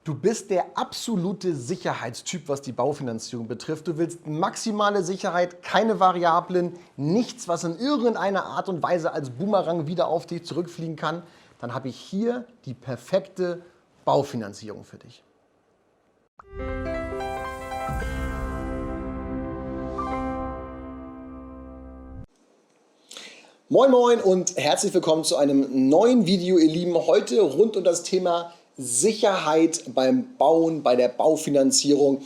Du bist der absolute Sicherheitstyp, was die Baufinanzierung betrifft. Du willst maximale Sicherheit, keine Variablen, nichts, was in irgendeiner Art und Weise als Boomerang wieder auf dich zurückfliegen kann. Dann habe ich hier die perfekte Baufinanzierung für dich. Moin Moin und herzlich willkommen zu einem neuen Video, ihr Lieben. Heute rund um das Thema Sicherheit beim Bauen, bei der Baufinanzierung.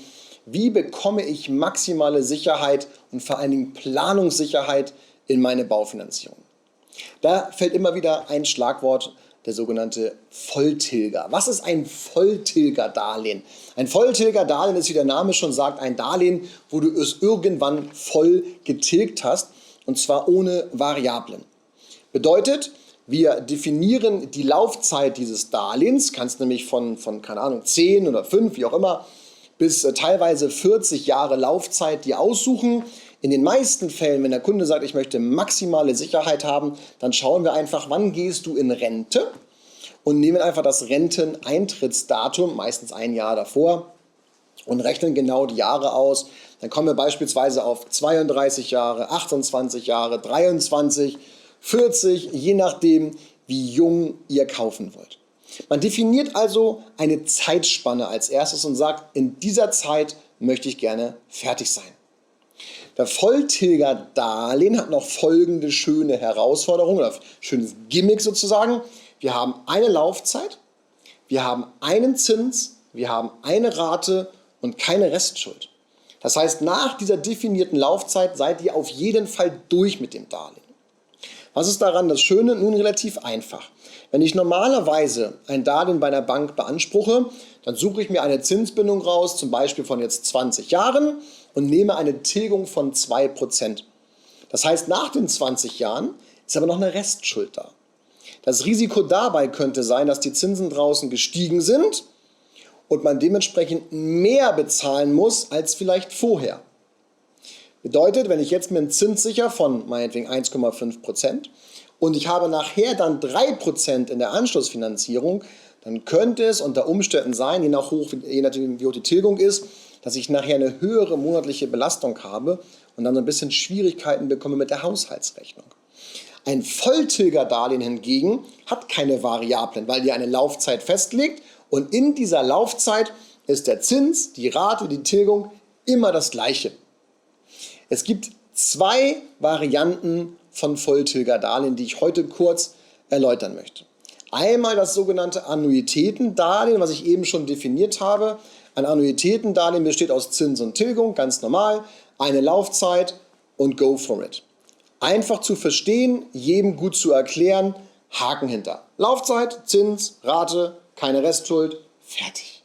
Wie bekomme ich maximale Sicherheit und vor allen Dingen Planungssicherheit in meine Baufinanzierung? Da fällt immer wieder ein Schlagwort, der sogenannte Volltilger. Was ist ein Volltilgerdarlehen? Ein Volltilgerdarlehen ist, wie der Name schon sagt, ein Darlehen, wo du es irgendwann voll getilgt hast, und zwar ohne Variablen. Bedeutet, wir definieren die Laufzeit dieses Darlehens, kannst nämlich von keine Ahnung, 10 oder 5, wie auch immer, bis teilweise 40 Jahre Laufzeit dir aussuchen. In den meisten Fällen, wenn der Kunde sagt, ich möchte maximale Sicherheit haben, dann schauen wir einfach, wann gehst du in Rente und nehmen einfach das Renteneintrittsdatum, meistens ein Jahr davor, und rechnen genau die Jahre aus. Dann kommen wir beispielsweise auf 32 Jahre, 28 Jahre, 23, 40, je nachdem, wie jung ihr kaufen wollt. Man definiert also eine Zeitspanne als erstes und sagt, in dieser Zeit möchte ich gerne fertig sein. Der Volltilgerdarlehen hat noch folgende schöne Herausforderung oder schönes Gimmick sozusagen. Wir haben eine Laufzeit, wir haben einen Zins, wir haben eine Rate und keine Restschuld. Das heißt, nach dieser definierten Laufzeit seid ihr auf jeden Fall durch mit dem Darlehen. Was ist daran das Schöne? Nun relativ einfach. Wenn ich normalerweise ein Darlehen bei einer Bank beanspruche, dann suche ich mir eine Zinsbindung raus, zum Beispiel von jetzt 20 Jahren und nehme eine Tilgung von 2%. Das heißt, nach den 20 Jahren ist aber noch eine Restschuld da. Das Risiko dabei könnte sein, dass die Zinsen draußen gestiegen sind und man dementsprechend mehr bezahlen muss als vielleicht vorher. Bedeutet, wenn ich jetzt mir einen Zins sichere von meinetwegen 1,5% und ich habe nachher dann 3% in der Anschlussfinanzierung, dann könnte es unter Umständen sein, je nachdem wie hoch die Tilgung ist, dass ich nachher eine höhere monatliche Belastung habe und dann so ein bisschen Schwierigkeiten bekomme mit der Haushaltsrechnung. Ein Volltilgerdarlehen hingegen hat keine Variablen, weil ihr eine Laufzeit festlegt und in dieser Laufzeit ist der Zins, die Rate, die Tilgung immer das Gleiche. Es gibt zwei Varianten von Volltilgerdarlehen, die ich heute kurz erläutern möchte. Einmal das sogenannte Annuitätendarlehen, was ich eben schon definiert habe. Ein Annuitätendarlehen besteht aus Zins und Tilgung, ganz normal, eine Laufzeit und go for it. Einfach zu verstehen, jedem gut zu erklären, Haken hinter. Laufzeit, Zins, Rate, keine Restschuld, fertig.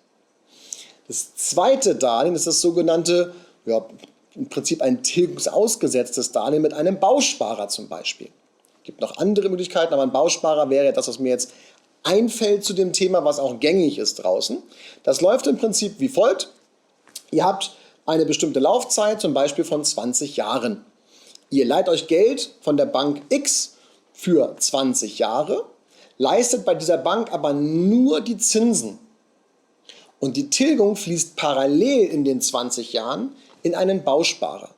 Das zweite Darlehen ist das sogenannte, im Prinzip ein tilgungsausgesetztes Darlehen mit einem Bausparer zum Beispiel. Es gibt noch andere Möglichkeiten, aber ein Bausparer wäre das, was mir jetzt einfällt zu dem Thema, was auch gängig ist draußen. Das läuft im Prinzip wie folgt. Ihr habt eine bestimmte Laufzeit, zum Beispiel von 20 Jahren. Ihr leiht euch Geld von der Bank X für 20 Jahre, leistet bei dieser Bank aber nur die Zinsen. Und die Tilgung fließt parallel in den 20 Jahren in einen Bausparer.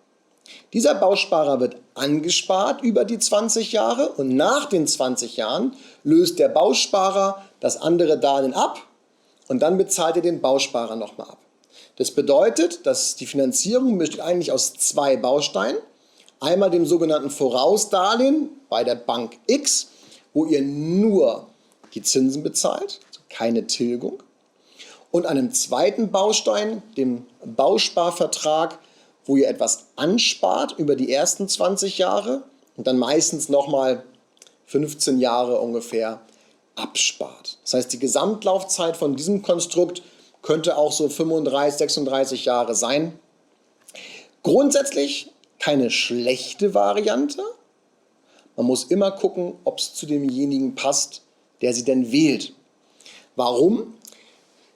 Dieser Bausparer wird angespart über die 20 Jahre und nach den 20 Jahren löst der Bausparer das andere Darlehen ab und dann bezahlt ihr den Bausparer nochmal ab. Das bedeutet, dass die Finanzierung besteht eigentlich aus zwei Bausteinen. Einmal dem sogenannten Vorausdarlehen bei der Bank X, wo ihr nur die Zinsen bezahlt, also keine Tilgung. Und einem zweiten Baustein, dem Bausparvertrag, wo ihr etwas anspart über die ersten 20 Jahre und dann meistens nochmal 15 Jahre ungefähr abspart. Das heißt, die Gesamtlaufzeit von diesem Konstrukt könnte auch so 35, 36 Jahre sein. Grundsätzlich keine schlechte Variante. Man muss immer gucken, ob es zu demjenigen passt, der sie denn wählt. Warum?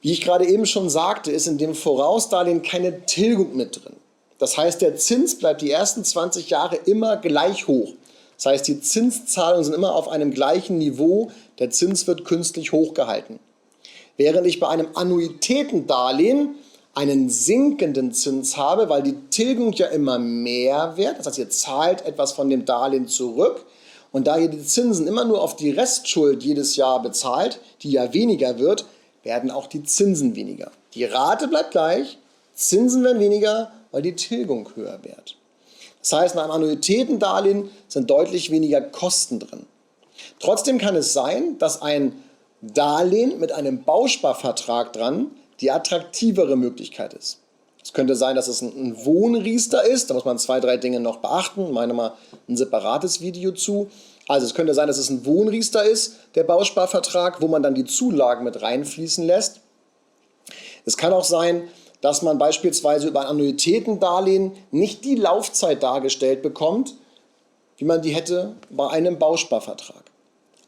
Wie ich gerade eben schon sagte, ist in dem Vorausdarlehen keine Tilgung mit drin. Das heißt, der Zins bleibt die ersten 20 Jahre immer gleich hoch. Das heißt, die Zinszahlungen sind immer auf einem gleichen Niveau, der Zins wird künstlich hochgehalten. Während ich bei einem Annuitätendarlehen einen sinkenden Zins habe, weil die Tilgung ja immer mehr wird. Das heißt, ihr zahlt etwas von dem Darlehen zurück. Und da ihr die Zinsen immer nur auf die Restschuld jedes Jahr bezahlt, die ja weniger wird, werden auch die Zinsen weniger. Die Rate bleibt gleich, Zinsen werden weniger, weil die Tilgung höher wird. Das heißt, nach einem Annuitätendarlehen sind deutlich weniger Kosten drin. Trotzdem kann es sein, dass ein Darlehen mit einem Bausparvertrag dran die attraktivere Möglichkeit ist. Es könnte sein, dass es ein Wohnriester ist, da muss man 2, 3 Dinge noch beachten, meine mal ein separates Video zu. Also es könnte sein, dass es ein Wohnriester ist, der Bausparvertrag, wo man dann die Zulagen mit reinfließen lässt. Es kann auch sein, dass man beispielsweise über ein Annuitätendarlehen nicht die Laufzeit dargestellt bekommt, wie man die hätte bei einem Bausparvertrag.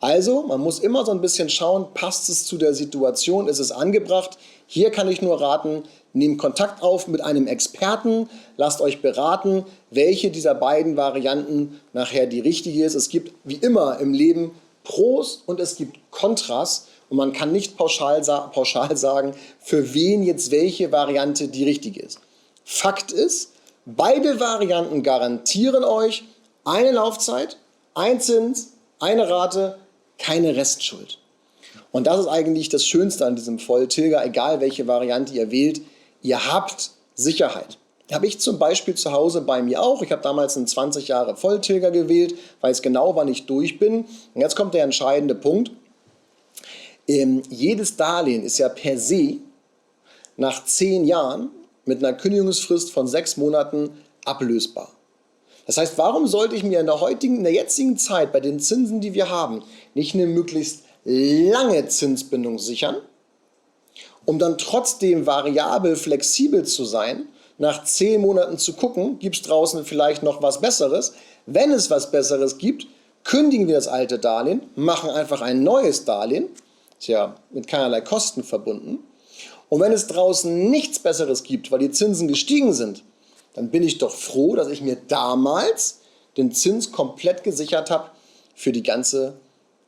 Also, man muss immer so ein bisschen schauen, passt es zu der Situation, ist es angebracht? Hier kann ich nur raten, nehmt Kontakt auf mit einem Experten, lasst euch beraten, welche dieser beiden Varianten nachher die richtige ist. Es gibt wie immer im Leben Pros und es gibt Kontras und man kann nicht pauschal sagen, für wen jetzt welche Variante die richtige ist. Fakt ist, beide Varianten garantieren euch eine Laufzeit, ein Zins, eine Rate, keine Restschuld. Und das ist eigentlich das Schönste an diesem Volltilger, egal welche Variante ihr wählt, ihr habt Sicherheit. Habe ich zum Beispiel zu Hause bei mir auch. Ich habe damals einen 20 Jahre Volltilger gewählt, weiß genau, wann ich durch bin. Und jetzt kommt der entscheidende Punkt. Jedes Darlehen ist ja per se nach 10 Jahren mit einer Kündigungsfrist von 6 Monaten ablösbar. Das heißt, warum sollte ich mir in der jetzigen Zeit bei den Zinsen, die wir haben, nicht eine möglichst lange Zinsbindung sichern, um dann trotzdem variabel flexibel zu sein, nach 10 Monaten zu gucken, gibt es draußen vielleicht noch was Besseres. Wenn es was Besseres gibt, kündigen wir das alte Darlehen, machen einfach ein neues Darlehen, ist ja mit keinerlei Kosten verbunden. Und wenn es draußen nichts Besseres gibt, weil die Zinsen gestiegen sind, dann bin ich doch froh, dass ich mir damals den Zins komplett gesichert habe für die ganze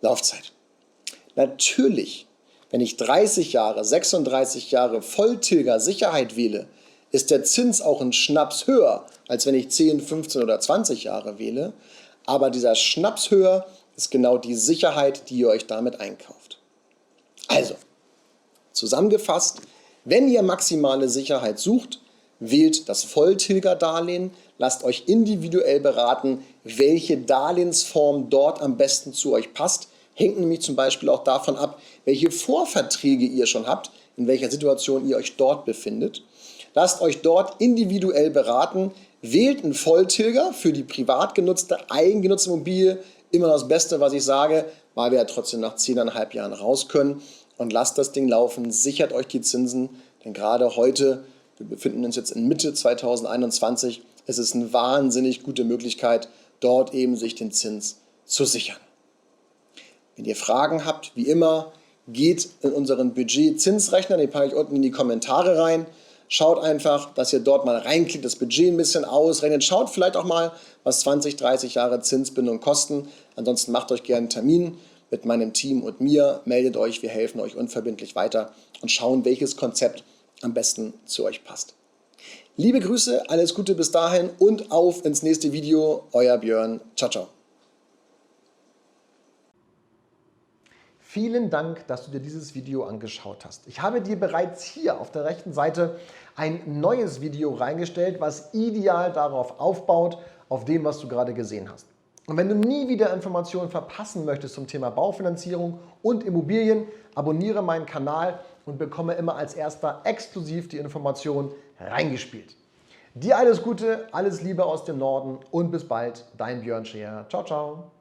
Laufzeit. Natürlich, wenn ich 30 Jahre, 36 Jahre Volltilger Sicherheit wähle, ist der Zins auch ein Schnaps höher, als wenn ich 10, 15 oder 20 Jahre wähle. Aber dieser Schnaps höher ist genau die Sicherheit, die ihr euch damit einkauft. Also, zusammengefasst, wenn ihr maximale Sicherheit sucht, wählt das Volltilgerdarlehen, lasst euch individuell beraten, welche Darlehensform dort am besten zu euch passt. Hängt nämlich zum Beispiel auch davon ab, welche Vorverträge ihr schon habt, in welcher Situation ihr euch dort befindet. Lasst euch dort individuell beraten, wählt einen Volltilger für die privat genutzte, eigengenutzte Immobilie. Immer das Beste, was ich sage, weil wir ja trotzdem nach 10,5 Jahren raus können. Und lasst das Ding laufen, sichert euch die Zinsen, denn gerade heute, wir befinden uns jetzt in Mitte 2021, es ist eine wahnsinnig gute Möglichkeit, dort eben sich den Zins zu sichern. Wenn ihr Fragen habt, wie immer, geht in unseren Budget-Zinsrechner, den packe ich unten in die Kommentare rein. Schaut einfach, dass ihr dort mal reinklickt, das Budget ein bisschen ausrechnet. Schaut vielleicht auch mal, was 20, 30 Jahre Zinsbindung kosten. Ansonsten macht euch gerne einen Termin mit meinem Team und mir. Meldet euch, wir helfen euch unverbindlich weiter und schauen, welches Konzept am besten zu euch passt. Liebe Grüße, alles Gute bis dahin und auf ins nächste Video. Euer Björn. Ciao, ciao. Vielen Dank, dass du dir dieses Video angeschaut hast. Ich habe dir bereits hier auf der rechten Seite ein neues Video reingestellt, was ideal darauf aufbaut, auf dem, was du gerade gesehen hast. Und wenn du nie wieder Informationen verpassen möchtest zum Thema Baufinanzierung und Immobilien, abonniere meinen Kanal und bekomme immer als erster exklusiv die Informationen reingespielt. Dir alles Gute, alles Liebe aus dem Norden und bis bald, dein Björn Scheer. Ciao, ciao.